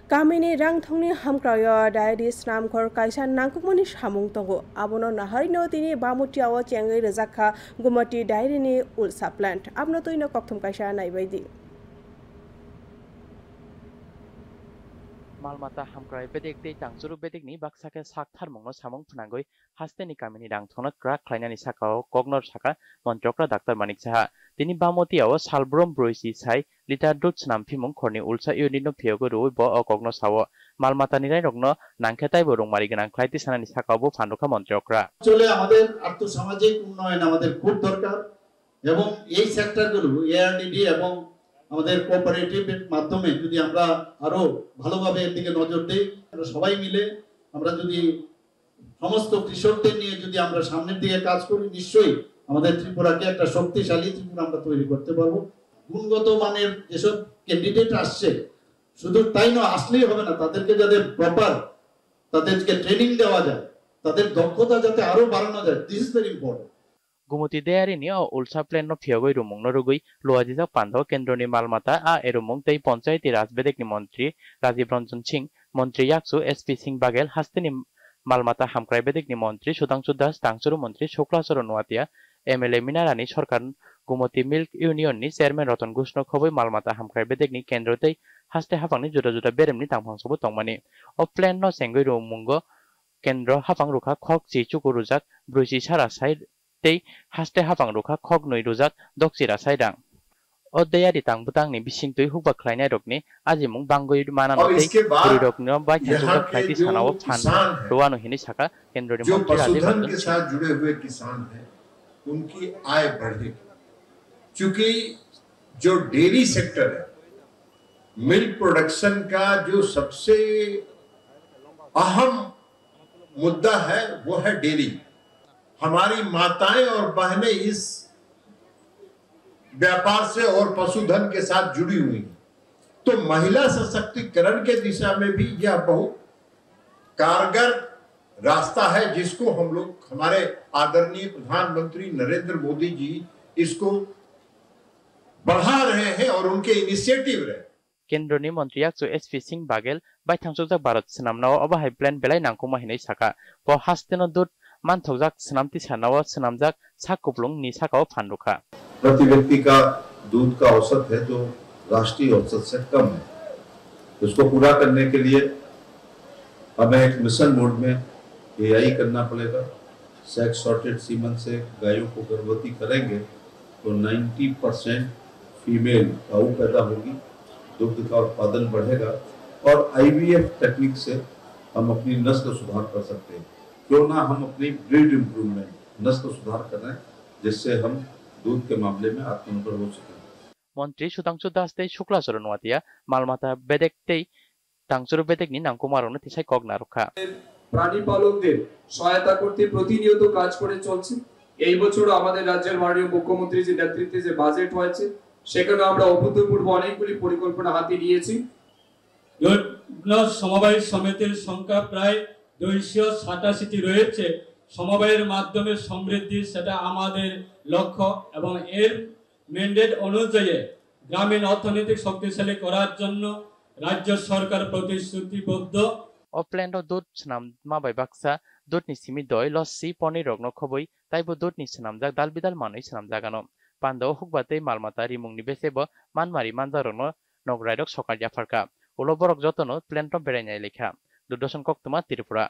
Kamini rang thongni hamkraya diary snam khor kaisa nangkukmani samung tongo abono naharino tini bamuti awo chengai rejakha gumati diary ni ulsa plant abno toino kokthum kaisa naibaidi Malmata hamkrai bedek tei tangchuru bedek ni baksake sakthar mongno samung phnangoi hasteni kamini rang thona krak khlainani sakao kognor saka montrokra daktar manik saha tini bamoti awo salbrom broisi sai liter dut snam phimung khorni ulsa unit no phiogo roi bo okogno sawo malmata ni rokno nangkhetai bo rongmari ganang khlaiti sanani sakao bo phandokha montrokra চলে আমাদের আর্থসামাজিক উন্নয়ন আমাদের খুব দরকার এবং এই সেক্টরগুলো ARDD এবং আমাদের কোঅপারেটিভের মাধ্যমে যদি আমরা আরো ভালোভাবে এর দিকে নজর দেই আমরা সবাই মিলে আমরা যদি সমস্ত কৃষকদের নিয়ে যদি আমরা সামনের দিকে কাজ করি নিশ্চয়ই আমাদের ত্রিপুরাকে একটা শক্তিশালী ত্রিপুরা আমরা তৈরি করতে পারবো গুণগত মানের যেসব ক্যান্ডিডেট আসছে শুধু তাই নয় আসলেই হবে না তাদেরকে যাতে প্রপার তাদেরকে ট্রেনিং দেওয়া যায় তাদের দক্ষতা যাতে আরো বাড়ানো যায় this is very important Gumuti deari ni ulsa plan no phiogoi rumung no rugui loaji jak pandho kendro ni malmata a erumung tei panchayati raj bedek ni mantri Rajiv Ranjan Singh mantri yaksu SP Singh Bagel hasteni malmata hamkrai bedek ni mantri Sudhanshu Das tangchuru mantri Shuklasoro Noatia MLA Minarani Sarkar Gumuti Milk Union ni chairman Ratan Ghoshno khoboi malmata hamkrai bedek ni kendro tei haste hafangni juda juda beremni tangphangsobo tongmani o plan no sengoi rumungo kendro hafang rukha khok chi chukurujak bruisi sara sai tei haste hafang rukha khok noi rujak dokchira saidang o deyari tangbutang ni bisingtui hukba khlainai rokni ajimung bangoi manano tei guri rokno bai thajukta khlaiti sanao phan roano hini saka kendroni जो mantri Rajiv पशुधन Ranjan के Singh साथ जुड़े हुए किसान हैं उनकी आय बढ़ेगी क्योंकि जो डेयरी सेक्टर है मिल्क प्रोडक्शन का जो सबसे अहम मुद्दा है वो है डेयरी हमारी माताएं और बहनें इस व्यापार से और पशुधन के साथ जुड़ी हुई हैं तो महिला सशक्तिकरण के दिशा में भी यह बहुत कारगर रास्ता है जिसको हम लोग हमारे आदरणीय प्रधानमंत्री नरेंद्र मोदी जी इसको बढ़ा रहे हैं और उनके इनिशिएटिव रहे kendroni mantri yaksu SP Singh Bagel bai thangsujak Bharat snamnao obahai plan belai nangkoma hinai saka bo hasteno dut manthokjak snamti sanao snamjak sakuplung ni sakao phanrukha प्रति व्यक्ति का दूध का औसत है जो राष्ट्रीय औसत से कम है उसको पूरा करने के लिए हमें एक मिशन मोड में एआई करना पड़ेगा सेक्स सॉर्टेड सीमन से गायों को गर्भवती करेंगे तो 90% फीमेल गाय पैदा होगी दुग्ध का उत्पादन बढ़ेगा और आईवीएफ टेक्निक से हम अपनी नस्ल सुधार कर सकते हैं क्यों ना हम अपनी ब्रीड इम्प्रूवमेंट नस्ल सुधार करें जिससे हम दूध के मामले में आत्मनिर्भर हो सके মন্ত্রী Sudhanshu Das tei Shuklasoro Noatia malmata bedek tei tangchuru bedek ni nangkomarono tisai kogna rokha প্রাণী পালকদের সহায়তা করতে প্রতিনিয়ত কাজ করে চলছে এই বছরও আমাদের রাজ্যের মাননীয় মুখ্যমন্ত্রীর নেতৃত্বে যে বাজেট হয়েছে সেখানে আমরা অভূতপূর্ব অনেকগুলি পরিকল্পনা হাতে নিয়েছি সমবায় সমিতির সংখ্যা প্রায় 287টি রয়েছে সমবায়ের মাধ্যমে সমৃদ্ধি সেটা আমাদের লক্ষ্য এবং এর ম্যান্ডেট অনুযায়ী গ্রামীণ অর্থনৈতিক শক্তিশালী করার জন্য রাজ্য সরকার প্রতিশ্রুতিবদ্ধ o plan ro dut snam ma bai baksa dut ni simi doi lossi poni rokno khoboi taibo dut ni snamjak dalbidal manui snamjagano pando hukbate malmata rimung ni besebo manmari manjarono nograidok sokar jafarka ulo borok jotono plan ro berenai lekha dudoshan koktuma Tripura